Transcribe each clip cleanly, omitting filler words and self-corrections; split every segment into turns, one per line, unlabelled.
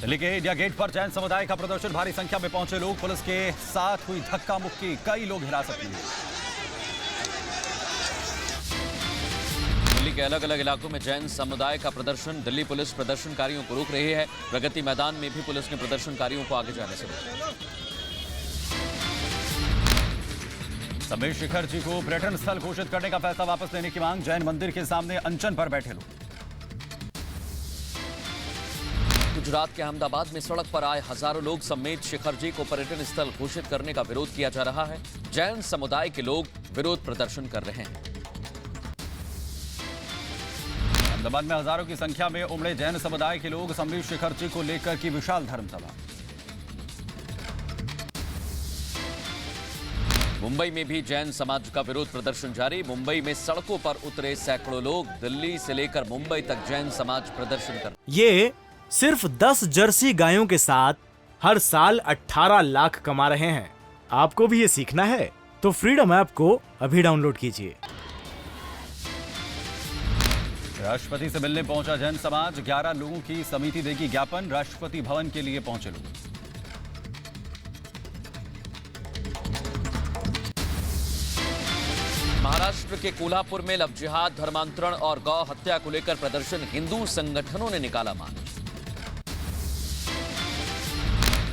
दिल्ली के India gate पर जैन समुदाय का प्रदर्शन, भारी संख्या में पहुंचे लोग, पुलिस के साथ हुई धक्का मुक्की, कई लोग हिरासत में।
दिल्ली के अलग अलग इलाकों में जैन समुदाय का प्रदर्शन, दिल्ली पुलिस प्रदर्शनकारियों को रोक रही है। प्रगति मैदान में भी पुलिस ने प्रदर्शनकारियों को आगे जाने से रोका।
समीर शिखर जी को पर्यटन स्थल घोषित करने का फैसला वापस लेने की मांग, जैन मंदिर के सामने अनशन पर बैठे लोग।
गुजरात के अहमदाबाद में सड़क पर आए हजारों लोग समेत शिखर जी को पर्यटन स्थल घोषित करने का विरोध किया जा रहा है। जैन समुदाय के लोग विरोध प्रदर्शन कर रहे हैं।
अहमदाबाद में हजारों की संख्या में उमड़े जैन समुदाय के लोग, समीर शिखर जी को लेकर की विशाल धर्मसभा।
मुंबई में भी जैन समाज का विरोध प्रदर्शन जारी, मुंबई में सड़कों पर उतरे सैकड़ों लोग, दिल्ली से लेकर मुंबई तक जैन समाज प्रदर्शन कर।
ये सिर्फ 10 जर्सी गायों के साथ हर साल 18 लाख कमा रहे हैं। आपको भी ये सीखना है तो फ्रीडम ऐप को अभी डाउनलोड कीजिए।
राष्ट्रपति से मिलने पहुंचा जैन समाज, 11 लोगों की समिति देगी ज्ञापन, राष्ट्रपति भवन के लिए पहुंचे लोग।
महाराष्ट्र के कोल्हापुर में लव जिहाद, धर्मांतरण और गौ हत्या को लेकर प्रदर्शन, हिंदू संगठनों ने निकाला मार्च।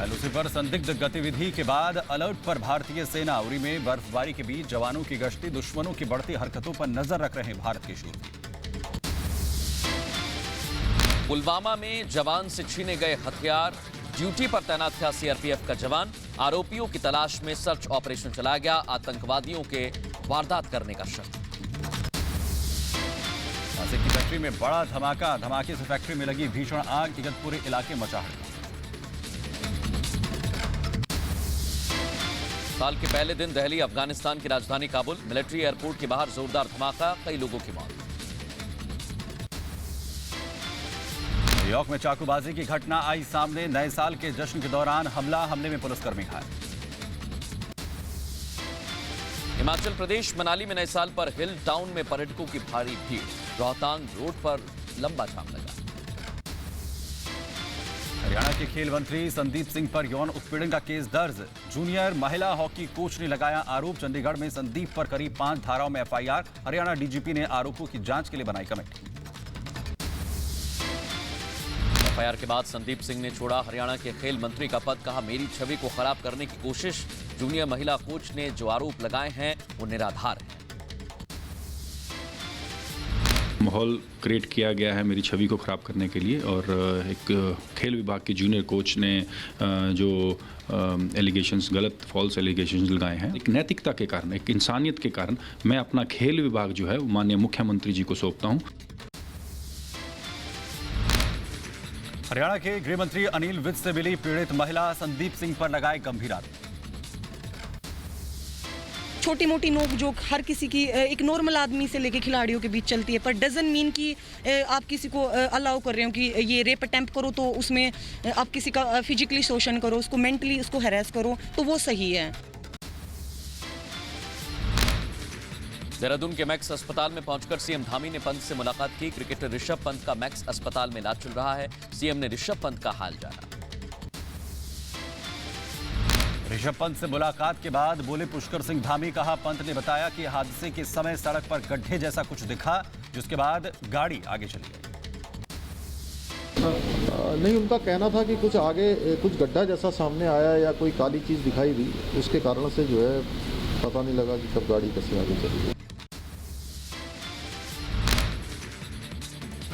एलओसी पर संदिग्ध गतिविधि के बाद अलर्ट पर भारतीय सेना, उरी में बर्फबारी के बीच जवानों की गश्ती, दुश्मनों की बढ़ती हरकतों पर नजर रख रहे भारत के शूर।
पुलवामा में जवान से छीने गए हथियार, ड्यूटी पर तैनात था सीआरपीएफ का जवान, आरोपियों की तलाश में सर्च ऑपरेशन चलाया गया, आतंकवादियों के वारदात करने का शक।
नासिक की फैक्ट्री में बड़ा धमाका, धमाके से फैक्ट्री में लगी भीषण आग, इगतपुरी इलाके मचा हड़कंप।
साल के पहले दिन दिल्ली, अफगानिस्तान की राजधानी काबुल, मिलिट्री एयरपोर्ट के बाहर जोरदार धमाका, कई लोगों की मौत।
न्यूयॉर्क में चाकूबाजी की घटना आई सामने, नए साल के जश्न के दौरान हमले में पुलिसकर्मी घायल।
हिमाचल प्रदेश मनाली में नए साल पर हिल टाउन में पर्यटकों की भारी भीड़, रोहतांग रोड पर लंबा जाम लगा।
हरियाणा के खेल मंत्री संदीप सिंह पर यौन उत्पीड़न का केस दर्ज, जूनियर महिला हॉकी कोच ने लगाया आरोप, चंडीगढ़ में संदीप पर करीब 5 धाराओं में एफआईआर, हरियाणा डीजीपी ने आरोपों की जांच के लिए बनाई कमेटी।
एफआईआर के बाद संदीप सिंह ने छोड़ा हरियाणा के खेल मंत्री का पद, कहा मेरी छवि को खराब करने की कोशिश, जूनियर महिला कोच ने जो आरोप लगाए हैं वो निराधार है।
माहौल क्रिएट किया गया है मेरी छवि को खराब करने के लिए, और एक खेल विभाग के जूनियर कोच ने जो एलिगेशंस, गलत फॉल्स एलिगेशंस लगाए हैं, एक नैतिकता के कारण, एक इंसानियत के कारण मैं अपना खेल विभाग जो है माननीय मुख्यमंत्री जी को सौंपता हूं।
हरियाणा के गृह मंत्री अनिल विज से मिली पीड़ित महिला, संदीप सिंह पर लगाए गंभीर आरोप।
छोटी मोटी नोकझोंक हर किसी की एक नॉर्मल आदमी से लेके खिलाड़ियों के बीच चलती है, पर डजन मीन कि आप किसी को अलाउ कर रहे हो कि ये रेप अटेम्प्ट करो तो उसमें आप किसी का फिजिकली शोषण करो, उसको मेंटली उसको हैरेस करो, तो वो सही है।
देहरादून के मैक्स अस्पताल में पहुंचकर सीएम धामी ने पंत से मुलाकात की, क्रिकेटर ऋषभ पंत का मैक्स अस्पताल में इलाज चल रहा है, सीएम ने ऋषभ पंत का हाल जाना।
ऋषभ पंत से मुलाकात के बाद बोले पुष्कर सिंह धामी, कहा पंत ने बताया कि हादसे के समय सड़क पर गड्ढे जैसा कुछ दिखा, जिसके बाद गाड़ी आगे चली गई।
नहीं, उनका कहना था कि कुछ आगे कुछ गड्ढा जैसा सामने आया या कोई काली चीज दिखाई दी, उसके कारण से जो है पता नहीं लगा कि कब गाड़ी कैसे आगे चली गई।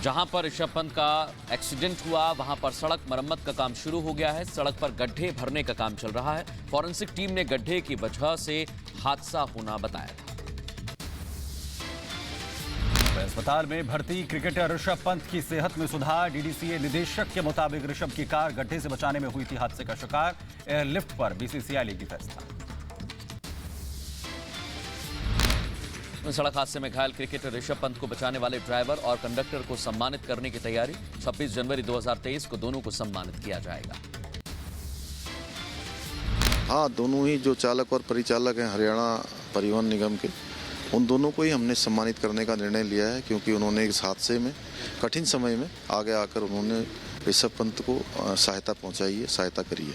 जहां पर ऋषभ पंत का एक्सीडेंट हुआ वहां पर सड़क मरम्मत का काम शुरू हो गया है, सड़क पर गड्ढे भरने का काम चल रहा है। फॉरेंसिक टीम ने गड्ढे की वजह से हादसा होना बताया था।
अस्पताल में भर्ती क्रिकेटर ऋषभ पंत की सेहत में सुधार, डीडीसीए निदेशक के मुताबिक ऋषभ की कार गड्ढे से बचाने में हुई थी हादसे का शिकार, एयरलिफ्ट पर बीसीसीआई लेगी फैसला।
सड़क हादसे में घायल क्रिकेटर ऋषभ पंत को बचाने वाले ड्राइवर और कंडक्टर को सम्मानित करने की तैयारी, 26 जनवरी 2023 को दोनों को सम्मानित किया जाएगा।
हाँ, दोनों ही जो चालक और परिचालक हैं हरियाणा परिवहन निगम के, उन दोनों को ही हमने सम्मानित करने का निर्णय लिया है, क्योंकि उन्होंने इस हादसे में कठिन समय में आगे आकर उन्होंने ऋषभ पंत को सहायता पहुंचाइए, सहायता करिए।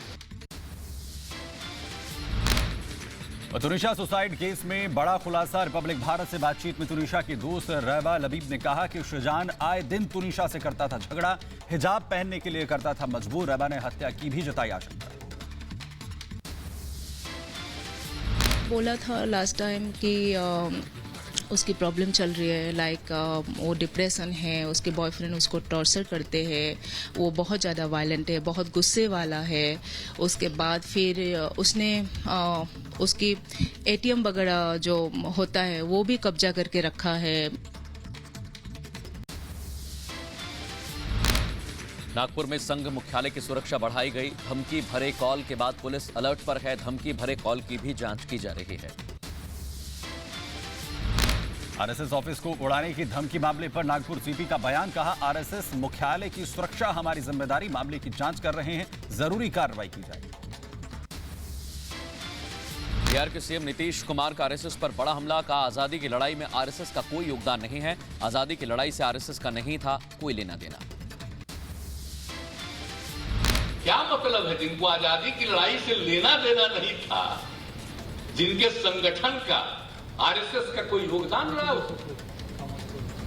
तुनिशा सुसाइड केस में बड़ा खुलासा। रिपब्लिक भारत से बातचीत में तुनिशा की दोस्त रैबा लबीब ने कहा कि शुजान आए दिन तुनिशा से करता था झगड़ा, हिजाब पहनने के लिए करता था मजबूर। रैबा ने हत्या की भी जताई आशंका।
बोला था लास्ट टाइम कि उसकी प्रॉब्लम चल रही है, लाइक वो डिप्रेशन है, उसके बॉयफ्रेंड उसको टॉर्चर करते हैं, वो बहुत ज़्यादा वायलेंट है, बहुत गुस्से वाला है। उसके बाद फिर उसने उसकी एटीएम वगैरह जो होता है वो भी कब्जा करके रखा है।
नागपुर में संघ मुख्यालय की सुरक्षा बढ़ाई गई। धमकी भरे कॉल के बाद पुलिस अलर्ट पर है। धमकी भरे कॉल की भी जांच की जा रही है।
आरएसएस ऑफिस को उड़ाने की धमकी मामले पर नागपुर सीपी का बयान। कहा, आरएसएस मुख्यालय की सुरक्षा हमारी जिम्मेदारी, मामले की जांच कर रहे हैं, जरूरी कार्रवाई की जाएगी।
बिहार के सीएम नीतीश कुमार का आरएसएस पर बड़ा हमला। का आजादी की लड़ाई में आरएसएस का कोई योगदान नहीं है। आजादी की लड़ाई से आरएसएस का नहीं था कोई लेना देना।
क्या मतलब है जिनको आजादी की लड़ाई से लेना देना नहीं था, जिनके संगठन का आरएसएस का कोई योगदान रहा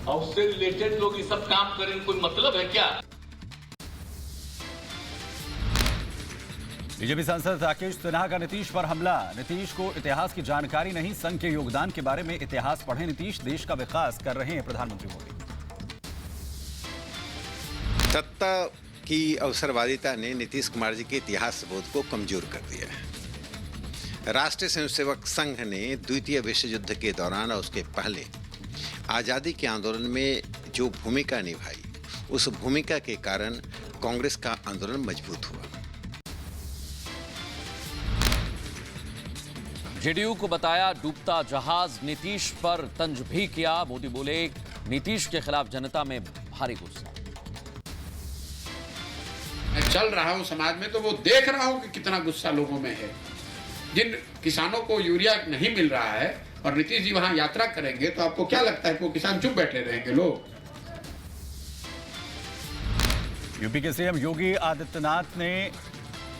और उससे रिलेटेड लोग ये सब काम करें, कोई मतलब है क्या?
बीजेपी सांसद राकेश सिन्हा का नीतीश पर हमला। नीतीश को इतिहास की जानकारी नहीं, संघ के योगदान के बारे में इतिहास पढ़े। नीतीश देश का विकास कर रहे हैं प्रधानमंत्री मोदी।
सत्ता की अवसरवादिता ने नीतीश कुमार जी के इतिहास बोध को कमजोर कर दिया है। राष्ट्रीय स्वयंसेवक संघ ने द्वितीय विश्व युद्ध के दौरान और उसके पहले आजादी के आंदोलन में जो भूमिका निभाई, उस भूमिका के कारण कांग्रेस का आंदोलन मजबूत हुआ।
जेडीयू को बताया डूबता जहाज। नीतीश पर तंज भी किया। मोदी बोले, नीतीश के खिलाफ जनता में भारी गुस्सा।
मैं चल रहा हूं समाज में तो वो देख रहा हूं कि कितना गुस्सा लोगों में है। जिन किसानों को यूरिया नहीं मिल रहा है और नीतीश जी वहां यात्रा करेंगे तो आपको क्या लगता है कि वो किसान चुप बैठे रहेंगे? लोग
यूपी के सीएम योगी आदित्यनाथ ने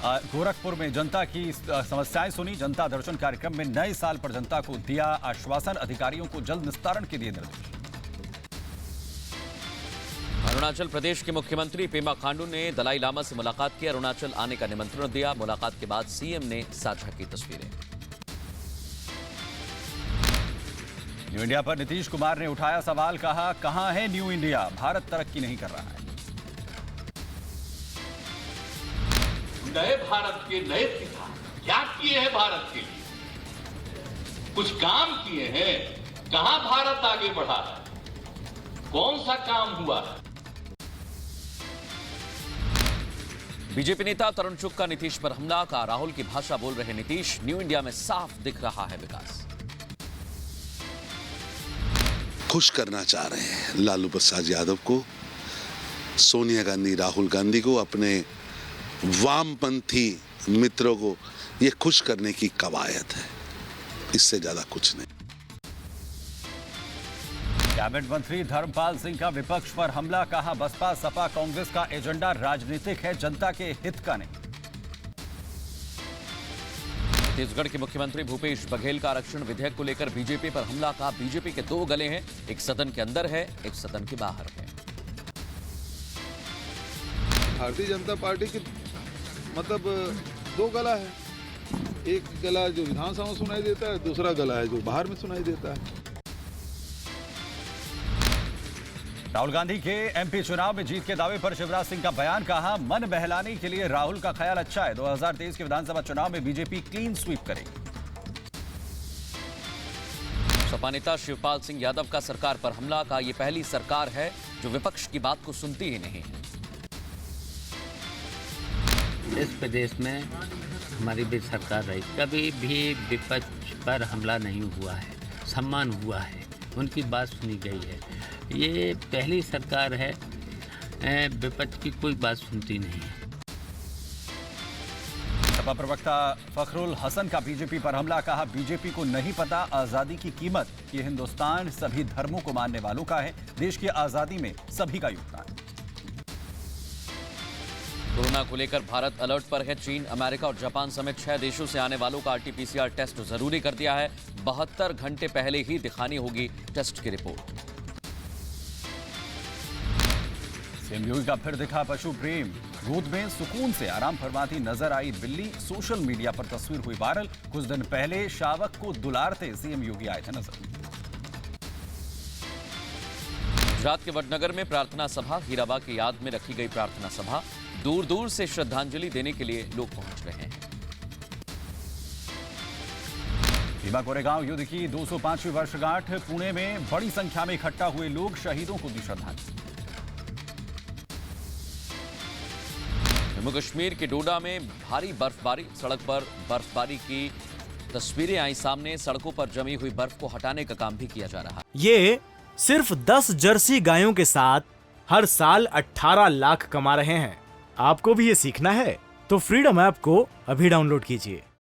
गोरखपुर में जनता की समस्याएं सुनी। जनता दर्शन कार्यक्रम में नए साल पर जनता को दिया आश्वासन। अधिकारियों को जल्द निस्तारण के दिए निर्देश।
अरुणाचल प्रदेश के मुख्यमंत्री पेमा खांडू ने दलाई लामा से मुलाकात की। अरुणाचल आने का निमंत्रण दिया। मुलाकात के बाद सीएम ने साझा की तस्वीरें।
न्यू इंडिया पर नीतीश कुमार ने उठाया सवाल। कहा, कहां है न्यू इंडिया? भारत तरक्की नहीं कर रहा है।
नए भारत के नए पिता क्या किए हैं भारत के लिए? कुछ काम किए हैं? कहां भारत आगे बढ़ा है? कौन सा काम हुआ है?
बीजेपी नेता तरुण चुग का नीतीश पर हमला। का राहुल की भाषा बोल रहे नीतीश। न्यू इंडिया में साफ दिख रहा है विकास।
खुश करना चाह रहे हैं लालू प्रसाद यादव को, सोनिया गांधी, राहुल गांधी को, अपने वामपंथी मित्रों को। ये खुश करने की कवायद है, इससे ज्यादा कुछ नहीं।
कैबिनेट मंत्री धर्मपाल सिंह का विपक्ष पर हमला। कहा, बसपा सपा कांग्रेस का एजेंडा राजनीतिक है, जनता के हित का नहीं।
छत्तीसगढ़ के मुख्यमंत्री भूपेश बघेल का आरक्षण विधेयक को लेकर बीजेपी पर हमला। कहा, बीजेपी के दो गले हैं, एक सदन के अंदर है, एक सदन के बाहर है।
भारतीय जनता पार्टी की मतलब दो गला है। एक गला जो विधानसभा में सुनाई देता है, दूसरा गला है जो बाहर में सुनाई देता है।
राहुल गांधी के एमपी चुनाव में जीत के दावे पर शिवराज सिंह का बयान। कहा, मन बहलाने के लिए राहुल का ख्याल अच्छा है। 2023 के विधानसभा चुनाव में बीजेपी क्लीन स्वीप करेगी।
सपा नेता शिवपाल सिंह यादव का सरकार पर हमला। का ये पहली सरकार है जो विपक्ष की बात को सुनती ही नहीं है।
इस प्रदेश में हमारी भी सरकार रही, कभी भी विपक्ष पर हमला नहीं हुआ है, सम्मान हुआ है, उनकी बात सुनी गई है। ये पहली सरकार है विपक्ष की कोई बात सुनती नहीं है।
सपा प्रवक्ता फखरुल हसन का बीजेपी पर हमला। कहा, बीजेपी को नहीं पता आजादी की कीमत। ये हिंदुस्तान सभी धर्मों को मानने वालों का है। देश की आजादी में सभी का योगदान।
कोरोना को लेकर भारत अलर्ट पर है। चीन, अमेरिका और जापान समेत 6 देशों से आने वालों का RT-PCR टेस्ट जरूरी कर दिया है। 72 घंटे पहले ही दिखानी होगी टेस्ट की रिपोर्ट।
सीएम योगी का फिर दिखा पशु प्रेम। गोद में सुकून से आराम फरमाती नजर आई बिल्ली। सोशल मीडिया पर तस्वीर हुई वायरल। कुछ दिन पहले शावक को दुलारते सीएम योगी आए थे नजर।
गुजरात के वडनगर में प्रार्थना सभा। हीराबा की याद में रखी गई प्रार्थना सभा। दूर दूर से श्रद्धांजलि देने के लिए लोग पहुंच रहे हैं।
भीमा कोरेगांव युद्ध की 205वीं वर्षगांठ। पुणे में बड़ी संख्या में इकट्ठा हुए लोग शहीदों को दी श्रद्धांजलि। जम्मू कश्मीर के डोडा में भारी बर्फबारी। सड़क पर बर्फबारी की तस्वीरें आई सामने। सड़कों पर जमी हुई बर्फ को हटाने का काम भी किया जा रहा है।
ये सिर्फ 10 जर्सी गायों के साथ हर साल 18 लाख कमा रहे हैं। आपको भी ये सीखना है तो फ्रीडम ऐप को अभी डाउनलोड कीजिए।